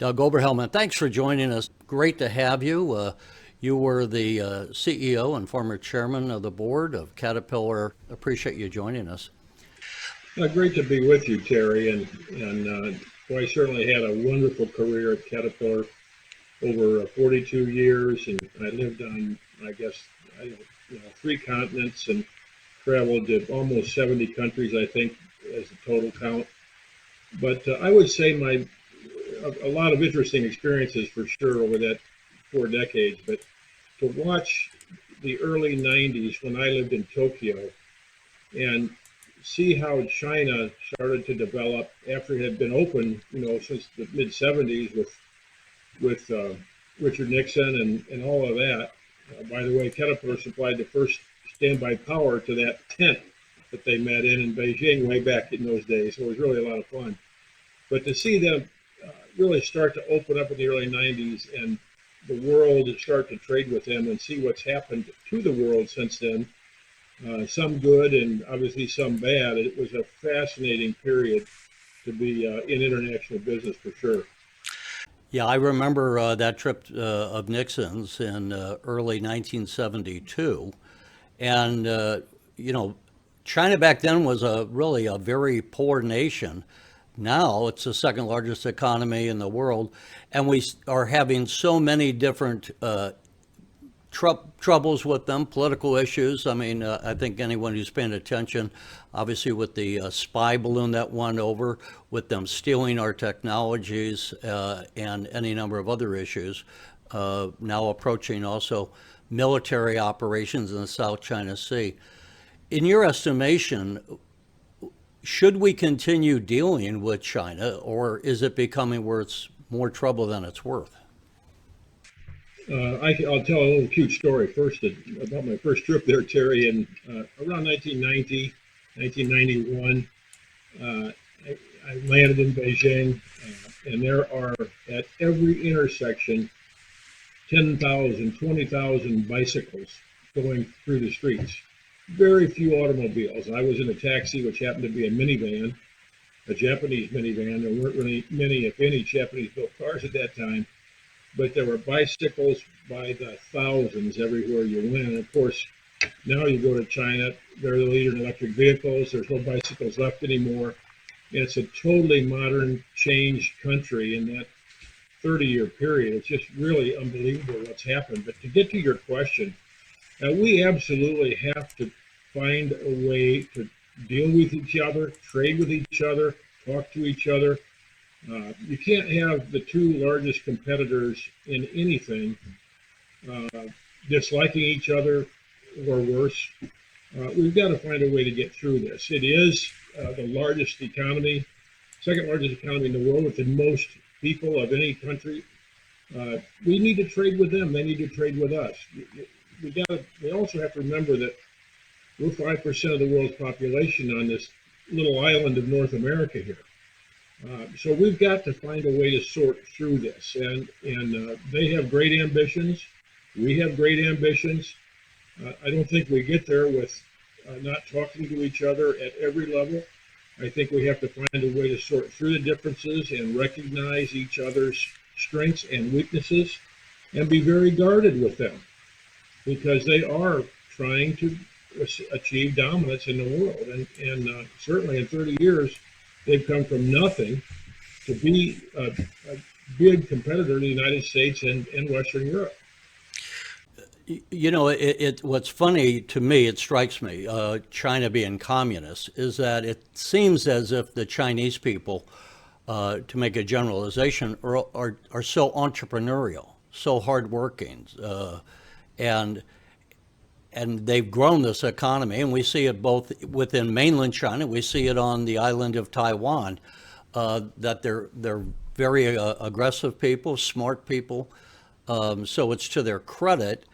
Doug Oberhelman, thanks for joining us. Great to have you. You were the CEO and former chairman of the board of Caterpillar. Appreciate you joining us. Great to be with you, Terry. I certainly had a wonderful career at Caterpillar over 42 years, and I lived on, I guess, three continents and traveled to almost 70 countries, I think, as a total count. But I would say a lot of interesting experiences for sure over that 4 decades. But to watch the early 90s when I lived in Tokyo and see how China started to develop after it had been open, since the mid 70s with Richard Nixon and all of that. By the way, Caterpillar supplied the first standby power to that tent that they met in Beijing way back in those days. So it was really a lot of fun. But to see them really start to open up in the early 90s and the world start to trade with them and see what's happened to the world since then, some good and obviously some bad. It was a fascinating period to be in international business for sure. Yeah, I remember that trip of Nixon's in early 1972. And, China back then was really a very poor nation. Now it's the second largest economy in the world. And we are having so many different troubles with them, political issues. I mean, I think anyone who's paying attention, obviously with the spy balloon that went over, with them stealing our technologies, and any number of other issues, now approaching also military operations in the South China Sea. In your estimation, should we continue dealing with China, or is it becoming where it's more trouble than it's worth? I'll tell a little cute story first about my first trip there, Terry. In around 1990, 1991, I landed in Beijing, and there are at every intersection 10,000, 20,000 bicycles going through the streets. Very few automobiles. I was in a taxi, which happened to be a minivan, a Japanese minivan. There weren't really many, if any, Japanese-built cars at that time. But there were bicycles by the thousands everywhere you went. And of course, now you go to China, they're the leader in electric vehicles. There's no bicycles left anymore. And it's a totally modern, changed country in that 30-year period. It's just really unbelievable what's happened. But to get to your question, we absolutely have to find a way to deal with each other, trade with each other, talk to each other. You can't have the two largest competitors in anything disliking each other or worse. We've got to find a way to get through this. It is the largest economy, second largest economy in the world with the most people of any country. We need to trade with them. They need to trade with us. We also have to remember that we're 5% of the world's population on this little island of North America here. So we've got to find a way to sort through this, and they have great ambitions. We have great ambitions. I don't think we get there with not talking to each other at every level. I think we have to find a way to sort through the differences and recognize each other's strengths and weaknesses and be very guarded with them because they are trying to achieve dominance in the world. And certainly in 30 years, they've come from nothing to be a big competitor in the United States and Western Europe. What's funny to me, it strikes me, China being communist, is that it seems as if the Chinese people, to make a generalization, are so entrepreneurial, so hardworking, and they've grown this economy, and we see it both within mainland China. We see it on the island of Taiwan, that they're very aggressive people, smart people. So it's to their credit.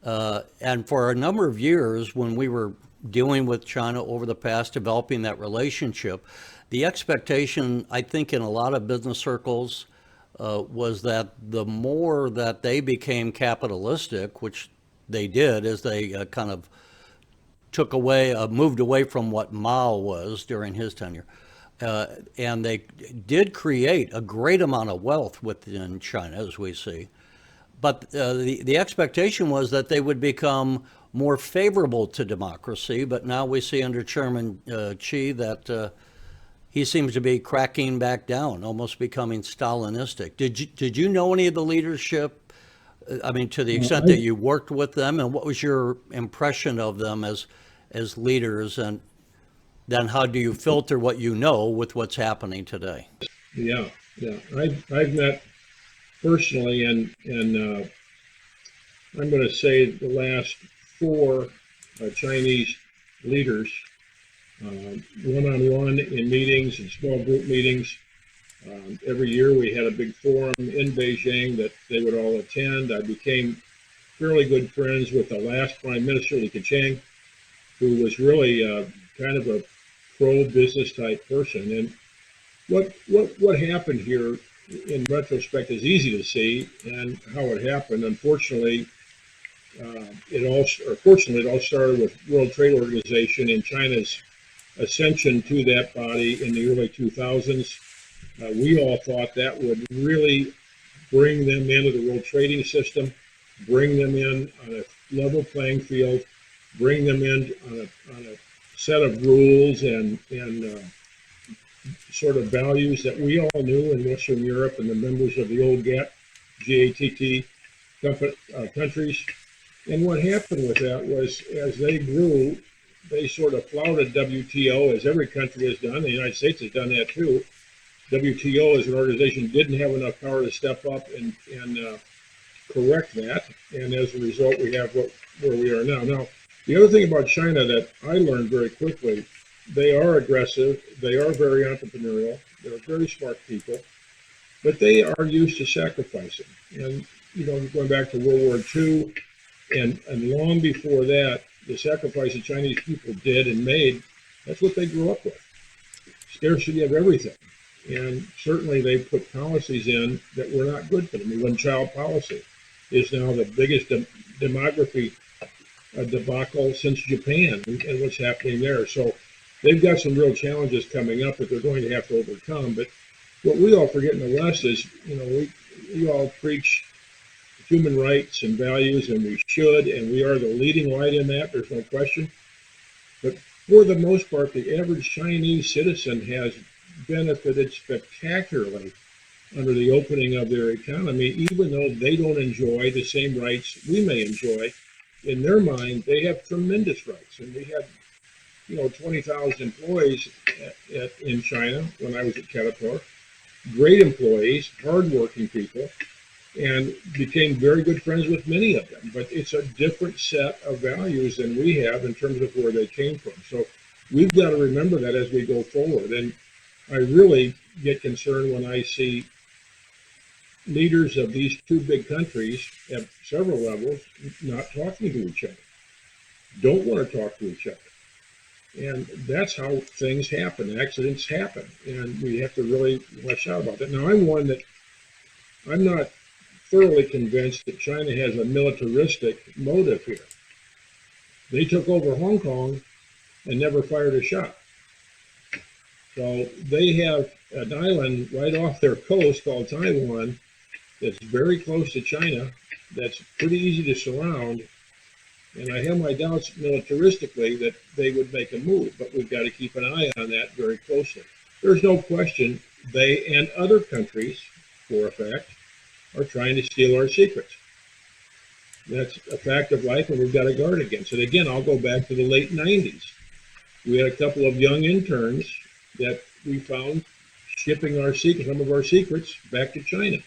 And for a number of years, when we were dealing with China over the past, developing that relationship, the expectation, I think, in a lot of business circles, was that the more that they became capitalistic, which they did as they kind of moved away from what Mao was during his tenure, And they did create a great amount of wealth within China, as we see. But the expectation was that they would become more favorable to democracy. But now we see under Chairman Xi that he seems to be cracking back down, almost becoming Stalinistic. Did you know any of the leadership? I mean, to the extent that I, you worked with them, and what was your impression of them as leaders? And then how do you filter what you know with what's happening today? yeah, yeah. I've met personally, and I'm going to say the last four Chinese leaders, one-on-one in meetings and small group meetings. Every year we had a big forum in Beijing that they would all attend. I became fairly good friends with the last Prime Minister, Li Keqiang, who was really kind of a pro-business type person. And what happened here in retrospect is easy to see, and how it happened. Unfortunately, fortunately, it all started with World Trade Organization and China's ascension to that body in the early 2000s. We all thought that would really bring them into the world trading system, bring them in on a level playing field, bring them in on a set of rules and sort of values that we all knew in Western Europe and the members of the old GATT countries. And what happened with that was, as they grew, they sort of flouted WTO, as every country has done. The United States has done that too. WTO as an organization didn't have enough power to step up and correct that. And as a result, we have where we are now. Now, the other thing about China that I learned very quickly, they are aggressive, they are very entrepreneurial, they're very smart people, but they are used to sacrificing. And, going back to World War II, and long before that, the sacrifice the Chinese people did and made, that's what they grew up with. Scarcity of everything. And certainly they put policies in that were not good for them. The one-child policy is now the biggest demography debacle since Japan, and what's happening there. So they've got some real challenges coming up that they're going to have to overcome. But what we all forget in the West is, we all preach human rights and values, and we should, and we are the leading light in that. There's no question. But for the most part, the average Chinese citizen has benefited spectacularly under the opening of their economy, even though they don't enjoy the same rights we may enjoy. In their mind, they have tremendous rights. And we had, 20,000 employees in China when I was at Caterpillar. Great employees, hardworking people, and became very good friends with many of them. But it's a different set of values than we have in terms of where they came from. So we've got to remember that as we go forward. And I really get concerned when I see leaders of these two big countries at several levels not talking to each other, don't want to talk to each other. And that's how things happen. Accidents happen. And we have to really watch out about that. Now, I'm not thoroughly convinced that China has a militaristic motive here. They took over Hong Kong and never fired a shot. So they have an island right off their coast called Taiwan that's very close to China, that's pretty easy to surround. And I have my doubts militaristically that they would make a move, but we've got to keep an eye on that very closely. There's no question they and other countries, for a fact, are trying to steal our secrets. That's a fact of life, and we've got to guard against it. Again, I'll go back to the late 90s. We had a couple of young interns that we found shipping some of our secrets back to China.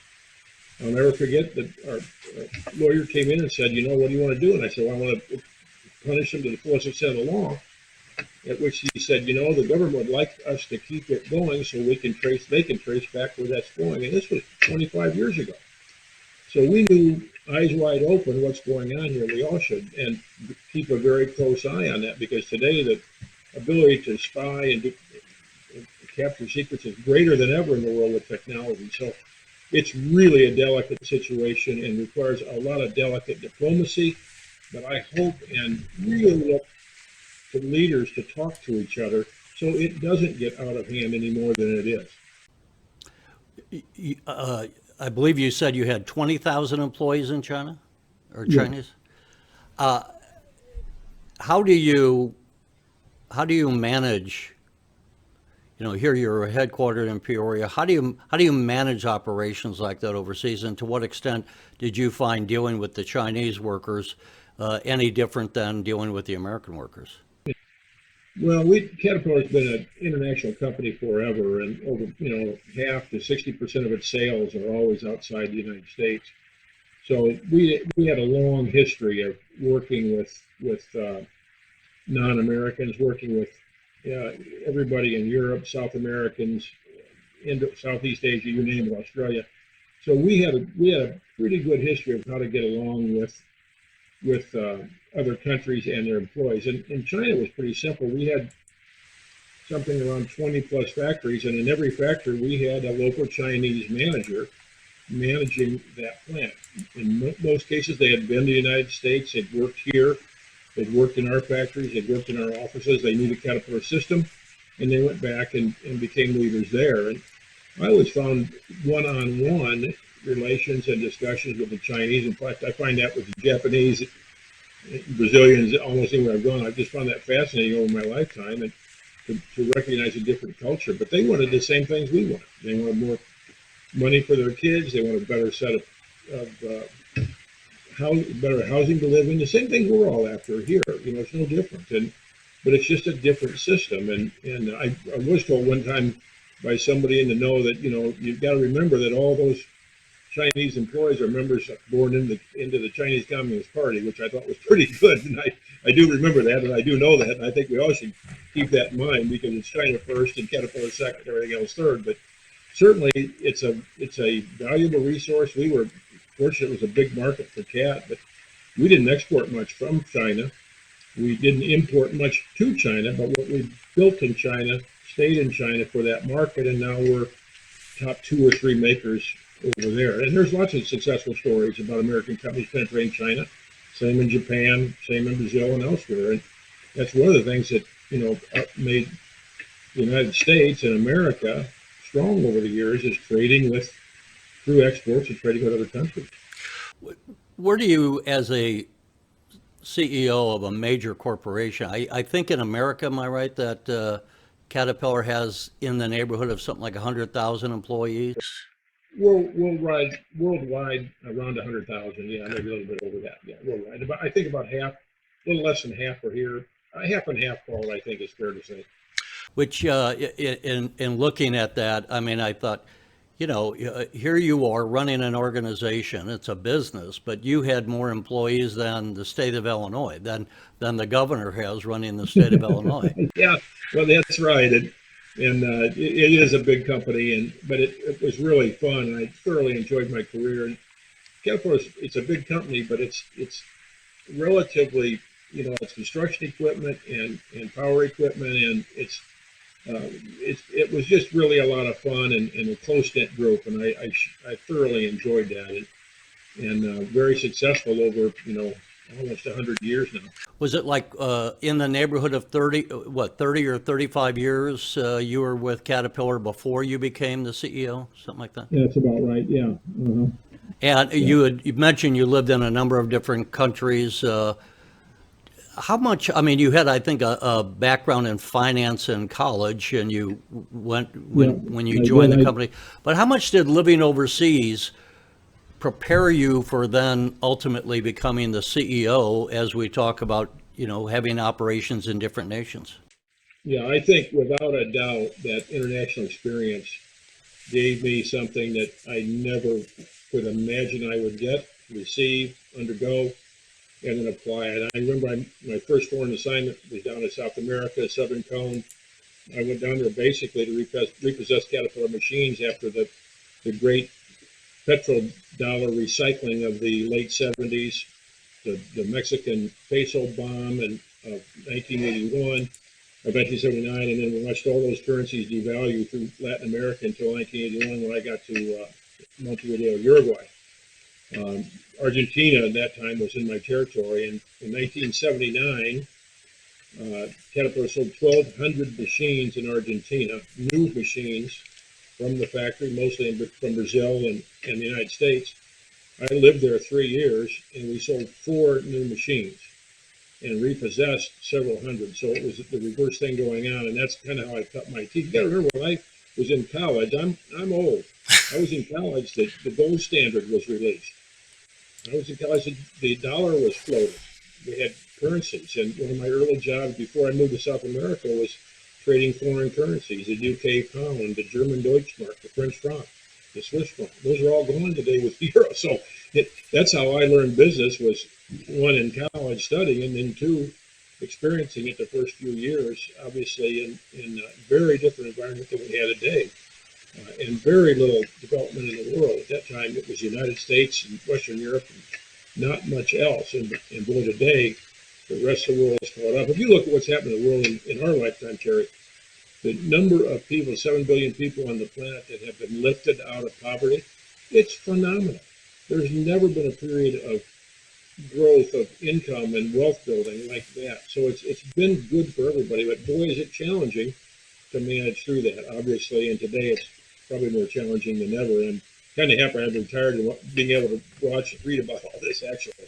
I'll never forget that our lawyer came in and said, what do you want to do? And I said, well, I want to punish them to the fullest extent of the law. At which he said, the government would like us to keep it going so they can trace back where that's going. And this was 25 years ago. So we knew, eyes wide open, what's going on here. We all should, and keep a very close eye on that, because today the ability to spy and capture secrets is greater than ever in the world with technology. So it's really a delicate situation and requires a lot of delicate diplomacy. But I hope and really look to leaders to talk to each other So it doesn't get out of hand any more than it is. I believe you said you had 20,000 employees in China or Yeah. Chinese. How do you how do you manage? Here you're headquartered in Peoria. How do you manage operations like that overseas? And to what extent did you find dealing with the Chinese workers any different than dealing with the American workers? Well, Caterpillar's been an international company forever, and over half to 60% of its sales are always outside the United States. So we had a long history of working with non-Americans, working with everybody in Europe, South Americans, Indo, Southeast Asia, you name it, Australia. So we had a pretty good history of how to get along with other countries and their employees. And in China, it was pretty simple. We had something around 20 plus factories, and in every factory, we had a local Chinese manager managing that plant. In most cases, they had been to the United States, they'd worked here, they'd worked in our factories, they'd worked in our offices, they knew the Caterpillar system, and they went back and became leaders there. And I always found one-on-one relations and discussions with the Chinese. In fact, I find that with the Japanese, Brazilians, almost anywhere I've gone. I've just found that fascinating over my lifetime, and to recognize a different culture. But they wanted the same things we wanted. They wanted more money for their kids. They wanted a better set of better housing to live in. The same thing we're all after here. It's no different. But it's just a different system. And I was told one time by somebody in the know that you've got to remember that all those Chinese employees are members born into the Chinese Communist Party, which I thought was pretty good. And I do remember that, and I do know that, and I think we all should keep that in mind because it's China first and Caterpillar second, everything else third. But certainly, it's a valuable resource. We were fortunate; it was a big market for cat, but we didn't export much from China. We didn't import much to China, but what we built in China stayed in China for that market, and now we're top two or three makers over there. And there's lots of successful stories about American companies penetrating China. Same in Japan, same in Brazil and elsewhere. And that's one of the things that made the United States and America strong over the years is trading with through exports and trading with other countries. Where do you, as a CEO of a major corporation, I think in America, am I right, that Caterpillar has in the neighborhood of something like 100,000 employees? Worldwide around 100,000. Yeah, maybe a little bit over that. Yeah, worldwide. I think about half, a little less than half are here. Half and half, Paul, I think is fair to say. Which, in looking at that, I mean, I thought, here you are running an organization. It's a business, but you had more employees than the state of Illinois, than the governor has running the state of Illinois. Yeah, well, that's right. And it is a big company, but it was really fun, and I thoroughly enjoyed my career. And Caterpillar, it's a big company, but it's relatively, it's construction equipment and power equipment, and it was just really a lot of fun and a close knit group, and I thoroughly enjoyed that, and very successful over almost 100 years now. Was it like in the neighborhood of 30 or 35 years you were with Caterpillar before you became the CEO, something like that? Yeah, that's about right. Yeah. Uh-huh. And Yeah. you mentioned you lived in a number of different countries. How much, I mean, you had, I think, a background in finance in college, and you went Yeah. when you I joined did. the company. But how much did living overseas prepare you for then ultimately becoming the CEO as we talk about, having operations in different nations? Yeah, I think without a doubt that international experience gave me something that I never could imagine I would get, receive, undergo, and then apply it. I remember my first foreign assignment was down in South America, Southern Cone. I went down there basically to repossess Caterpillar machines after the great petrodollar recycling of the late 70s, the Mexican peso bomb of 1981, of 1979, and then we watched all those currencies devalue through Latin America until 1981 when I got to Montevideo, Uruguay. Argentina at that time was in my territory, and in 1979, Caterpillar sold 1,200 machines in Argentina, new machines from the factory, mostly from Brazil and the United States. I lived there 3 years, and we sold four new machines and repossessed several hundred. So it was the reverse thing going on, and that's kind of how I cut my teeth. You got to remember, when I was in college, I'm old. I was in college. The gold standard was released. I was in college. The dollar was floating. We had currencies, and one of my early jobs before I moved to South America was trading foreign currencies: the UK pound, the German Deutschmark, the French franc, the Swiss franc. Those are all gone today with the euro. So that's how I learned business: was one, in college studying, and then two, experiencing it the first few years, obviously in a very different environment than we had today, and very little development in the world. At that time, it was the United States and Western Europe, and not much else. And boy, today, the rest of the world has caught up. If you look at what's happened in the world in our lifetime, Terry, the number of people, 7 billion people on the planet that have been lifted out of poverty, it's phenomenal. There's never been a period of growth of income and wealth building like that. So it's been good for everybody, but boy, is it challenging to manage through that, obviously. And today it's probably more challenging than ever. And kind of happy I've retired and being able to watch and read about all this, actually.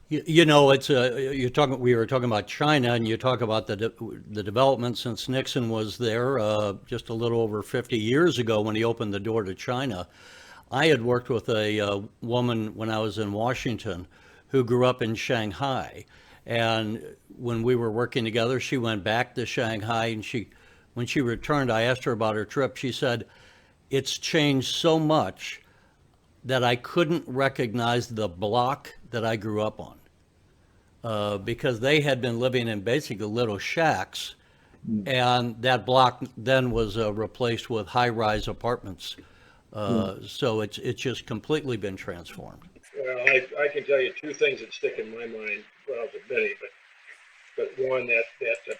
You know, it's you're talking. We were talking about China, and you talk about the development since Nixon was there just a little over 50 years ago when he opened the door to China. I had worked with a woman when I was in Washington who grew up in Shanghai, and when we were working together, she went back to Shanghai, and when she returned, I asked her about her trip. She said, "It's changed so much that I couldn't recognize the block that I grew up on." Because they had been living in basically little shacks, and that block then was replaced with high-rise apartments. So it's just completely been transformed. Well, I can tell you two things that stick in my mind. Well, there's many, but one, that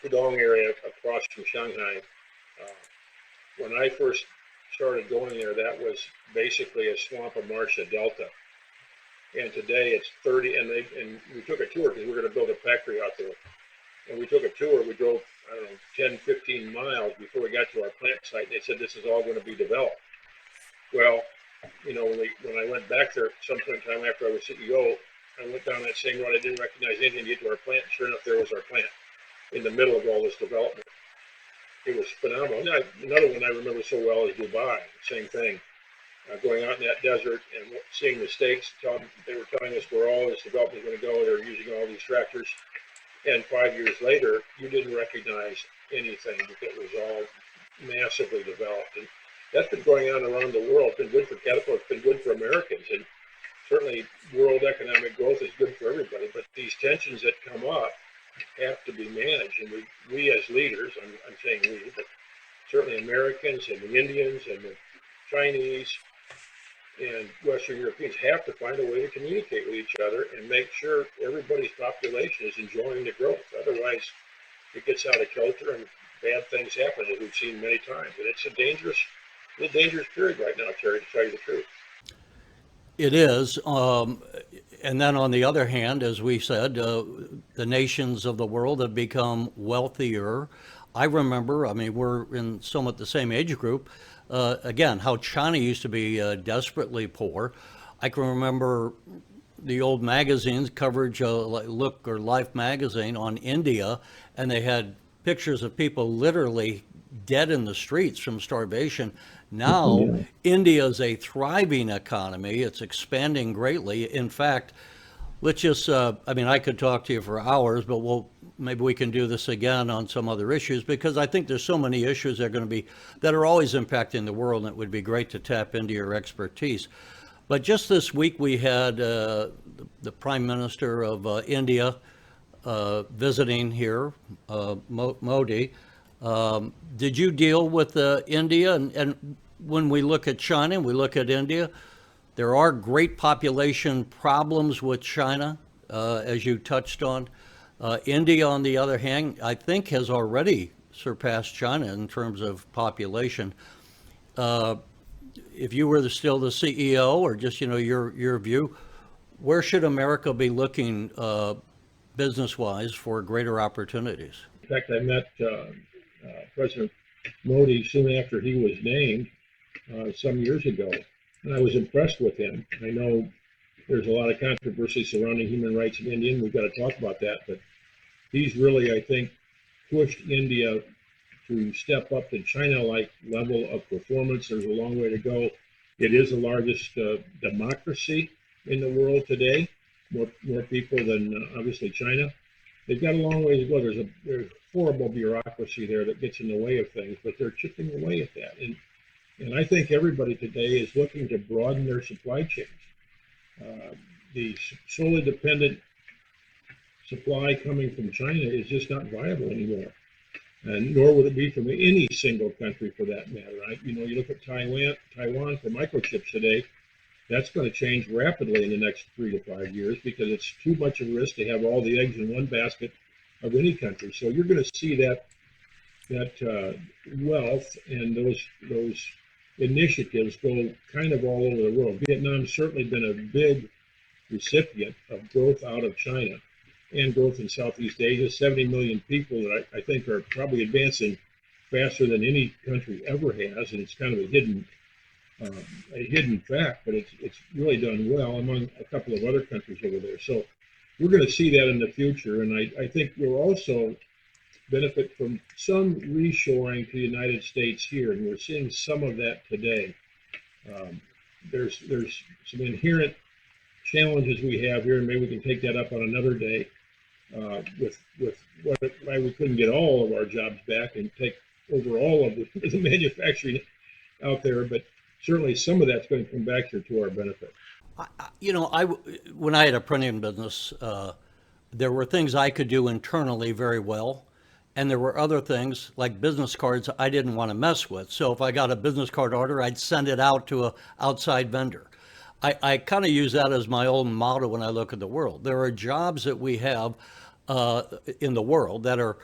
Pudong area across from Shanghai. Uh, when I first started going there, that was basically a swamp, a marsh, a delta. And today it's 30, and we took a tour because we were going to build a factory out there. And we took a tour. We drove, I don't know, 10, 15 miles before we got to our plant site. And they said this is all going to be developed. Well, when I went back there some point in time after I was CEO, I went down that same road. I didn't recognize anything to get to our plant. Sure enough, there was our plant in the middle of all this development. It was phenomenal. Another one I remember so well is Dubai. Same thing. Going out in that desert and seeing the stakes. They were telling us where all this development was going to go. They were using all these tractors. And 5 years later, you didn't recognize anything. It was all massively developed. And that's been going on around the world. It's been good for Caterpillar. It's been good for Americans. And certainly world economic growth is good for everybody. But these tensions that come up have to be managed. And we as leaders, I'm saying we, but certainly Americans and the Indians and the Chinese and Western Europeans have to find a way to communicate with each other and make sure everybody's population is enjoying the growth. Otherwise, it gets out of kilter and bad things happen, as we've seen many times. And it's a dangerous period right now, Terry, to tell you the truth. It is. And then on the other hand, as we said, the nations of the world have become wealthier. I remember, I mean, we're in somewhat the same age group. Again, how China used to be desperately poor. I can remember the old magazines coverage, like Look or Life magazine on India, and they had pictures of people literally dead in the streets from starvation. Now, India is a thriving economy. It's expanding greatly. In fact, let's just, I mean, I could talk to you for hours, but maybe we can do this again on some other issues, because I think there's so many issues that are always impacting the world, and it would be great to tap into your expertise. But just this week we had the Prime Minister of India visiting here, Modi. Did you deal with India? And when we look at China and we look at India, there are great population problems with China, as you touched on. India, on the other hand, I think has already surpassed China in terms of population. If you were still the CEO, or just your view, where should America be looking business-wise for greater opportunities. In fact, I met President Modi soon after he was named some years ago, and I was impressed with him. I know there's a lot of controversy surrounding human rights in India, and we've got to talk about that, but he's really, I think, pushed India to step up to China-like level of performance. There's a long way to go. It is the largest democracy in the world today, more people than obviously China. They've got a long way to go. There's horrible bureaucracy there that gets in the way of things, but they're chipping away at that. And I think everybody today is looking to broaden their supply chains. The solely dependent supply coming from China is just not viable anymore, and nor would it be from any single country for that matter. You look at Taiwan for microchips today. That's going to change rapidly in the next 3 to 5 years because it's too much of a risk to have all the eggs in one basket of any country. So you're going to see that wealth and those initiatives go kind of all over the world. Vietnam's certainly been a big recipient of growth out of China and growth in Southeast Asia. 70 million people that I think are probably advancing faster than any country ever has, and it's kind of a hidden fact, but it's really done well among a couple of other countries over there. So we're going to see that in the future, and I think we'll also benefit from some reshoring to the United States here, and we're seeing some of that today. There's some inherent challenges we have here, and maybe we can take that up on another day with why we couldn't get all of our jobs back and take over all of the manufacturing out there, but certainly some of that's going to come back here to our benefit. When I had a printing business, there were things I could do internally very well, and there were other things like business cards I didn't want to mess with. So if I got a business card order, I'd send it out to an outside vendor. I kind of use that as my own motto when I look at the world. There are jobs that we have in the world that are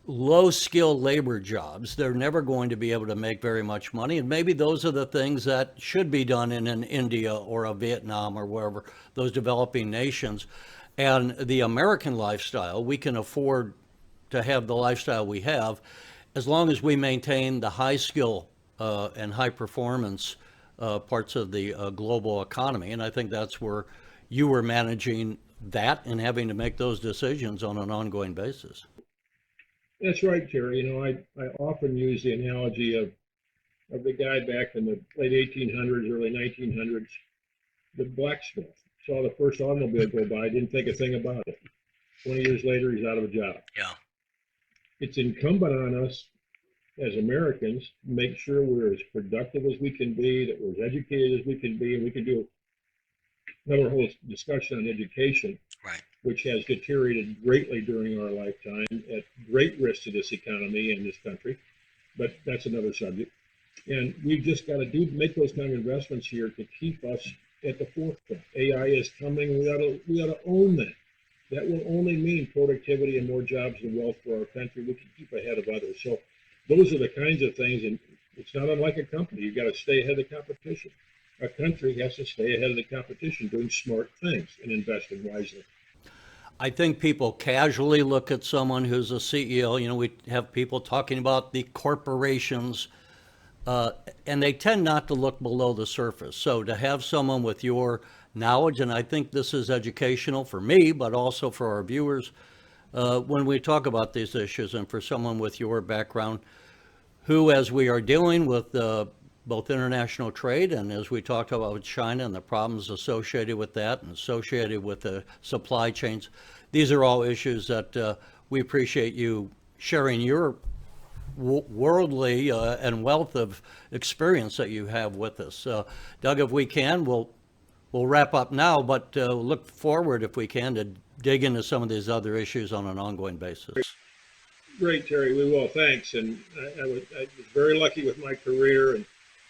low skill labor jobs. They're never going to be able to make very much money. And maybe those are the things that should be done in an India or a Vietnam or wherever, those developing nations. And the American lifestyle, we can afford to have the lifestyle we have as long as we maintain the high skill and high performance parts of the global economy. And I think that's where you were managing that and having to make those decisions on an ongoing basis. That's right, Terry. I often use the analogy of the guy back in the late 1800s, early 1900s, the blacksmith. Saw the first automobile go by, didn't think a thing about it. 20 years later, he's out of a job. Yeah. It's incumbent on us as Americans to make sure we're as productive as we can be, that we're as educated as we can be, and we can do another whole discussion on education, Right. which has deteriorated greatly during our lifetime at great risk to this economy and this country. But that's another subject. And we've just got to make those kind of investments here to keep us at the forefront. AI is coming. We ought to own that. That will only mean productivity and more jobs and wealth for our country. We can keep ahead of others. So those are the kinds of things, and it's not unlike a company. You've got to stay ahead of the competition. A country has to stay ahead of the competition, doing smart things and investing wisely. I think people casually look at someone who's a CEO. We have people talking about the corporations, and they tend not to look below the surface. So to have someone with your knowledge, and I think this is educational for me, but also for our viewers, when we talk about these issues, and for someone with your background, who, as we are dealing with both international trade and as we talked about with China and the problems associated with that and associated with the supply chains, these are all issues that we appreciate you sharing your worldly and wealth of experience that you have with us. Doug, if we can, we'll wrap up now, but look forward, if we can, to dig into some of these other issues on an ongoing basis. Great, Terry. We will. Thanks. And I was very lucky with my career and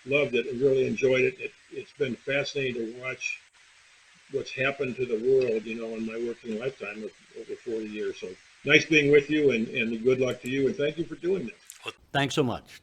loved it and really enjoyed it. It's been fascinating to watch what's happened to the world, in my working lifetime of over 40 years. So nice being with you, and good luck to you. And thank you for doing this. Thanks so much.